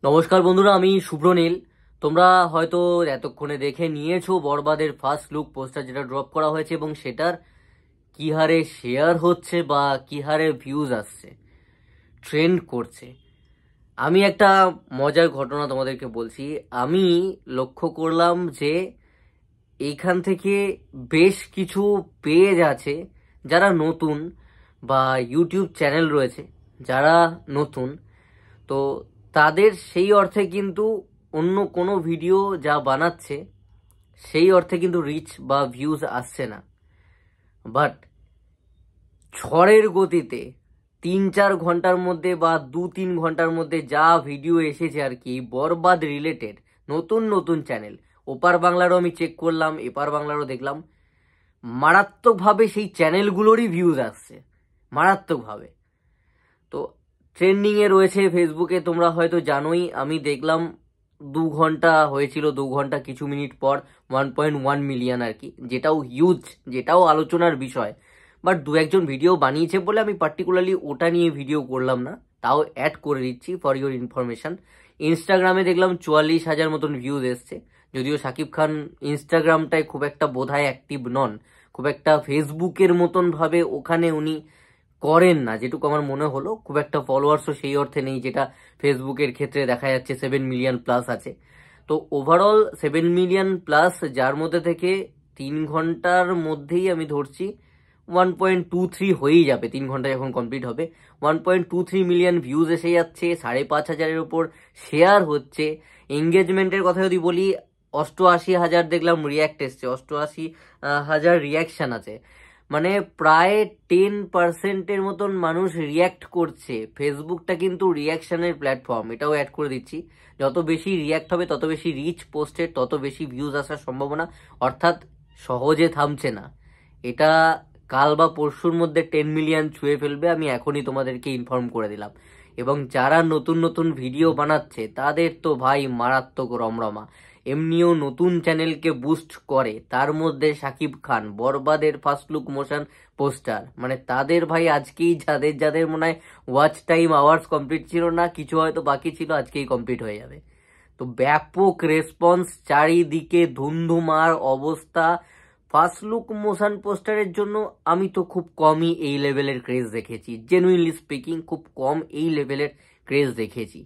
নমস্কার বন্ধুরা, আমি শুভ্রনীল। তোমরা হয়তো এতক্ষণে দেখে নিয়েছো বরবাদের ফার্স্ট লুক পোস্টার যেটা ড্রপ করা হয়েছে এবং সেটার কি হারে শেয়ার হচ্ছে বা কি হারে ভিউজ আসছে, ট্রেন্ড করছে। আমি একটা মজার ঘটনা তোমাদেরকে বলছি। আমি লক্ষ্য করলাম যে এইখান থেকে বেশ কিছু পেজ আছে যারা নতুন, বা ইউটিউব চ্যানেল রয়েছে যারা নতুন, তো তাদের সেই অর্থে কিন্তু অন্য কোনো ভিডিও যা বানাচ্ছে সেই অর্থে কিন্তু রিচ বা ভিউজ আসছে না। বাট ঝড়ের গতিতে 3-4 ঘন্টার মধ্যে বা 2-3 ঘন্টার মধ্যে যা ভিডিও এসেছে আর কি, বরবাদ রিলেটেড নতুন নতুন চ্যানেল, ওপার বাংলারও আমি চেক করলাম, এপার বাংলারও দেখলাম, মারাত্মকভাবে সেই চ্যানেলগুলোরই ভিউজ আসছে, মারাত্মকভাবে। তো ট্রেন্ডিংয়ে রয়েছে ফেসবুকে, তোমরা হয়তো জানোই। আমি দেখলাম 2 ঘন্টা হয়েছিল, 2 ঘন্টা কিছু মিনিট পর 1.1 মিলিয়ন আর কি, যেটাও হিউজ, যেটাও আলোচনার বিষয়। বাট দু একজন ভিডিও বানিয়েছে বলে আমি পার্টিকুলারলি ওটা নিয়ে ভিডিও করলাম না, তাও অ্যাড করে দিচ্ছি ফর ইউর ইনফরমেশন। ইনস্টাগ্রামে দেখলাম 44,000 মতন ভিউজ এসছে, যদিও শাকিব খান ইনস্টাগ্রামটায় খুব একটা বোধহয় অ্যাক্টিভ নন, খুব একটা ফেসবুকের মতন ভাবে ওখানে উনি করেন না, যেটুকু আমার মনে হলো। খুব একটা ফলোয়ার্সও সেই অর্থে নেই, যেটা ফেসবুকের ক্ষেত্রে দেখা যাচ্ছে 7 মিলিয়ন প্লাস আছে। তো ওভারঅল 7 মিলিয়ন প্লাস, যার মধ্যে থেকে 3 ঘন্টার মধ্যেই আমি ধরছি 1.23 হয়েই যাবে, 3 ঘন্টা যখন কমপ্লিট হবে 1.23 মিলিয়ন ভিউজ এসে যাচ্ছে, 5,500-এর উপর শেয়ার হচ্ছে। এঙ্গেজমেন্টের কথা যদি বলি, 88,000 দেখলাম রিয়াক্ট এসছে, 88,000 রিয়াকশন আছে, মানে প্রায় 10%-এর মতন মানুষ রিয়াক্ট করছে। ফেসবুকটা কিন্তু রিয়াকশনের প্ল্যাটফর্ম, এটাও অ্যাড করে দিচ্ছি। যত বেশি রিয়াক্ট হবে তত বেশি রিচ পোস্টের, তত বেশি ভিউজ আসার সম্ভাবনা, অর্থাৎ সহজে থামছে না এটা। কাল বা পরশুর মধ্যে 10 মিলিয়ন ছুঁয়ে ফেলবে, আমি এখনই তোমাদেরকে ইনফর্ম করে দিলাম। এবং যারা নতুন নতুন ভিডিও বানাচ্ছে তাদের তো ভাই মারাত্মক রমরমা। এমনিও নতুন চ্যানেলকে বুস্ট করে, তার মধ্যে শাকিব খান বরবাদের ফার্স্ট লুক মোশন পোস্টার, মানে তাদের ভাই আজকেই যাদের যাদের মনে হয় ওয়াচ টাইম আওয়ার্স কমপ্লিট ছিল না, কিছু হয়তো বাকি ছিল, আজকেই কমপ্লিট হয়ে যাবে। তো ব্যাপক রেসপন্স, চারিদিকে ধুমধুমার অবস্থা। ফার্স্ট লুক মোশন পোস্টারের জন্য আমি তো খুব কমই এই লেভেলের ক্রেজ দেখেছি, জেনুইনলি স্পিকিং খুব কম এই লেভেলের ক্রেজ দেখেছি।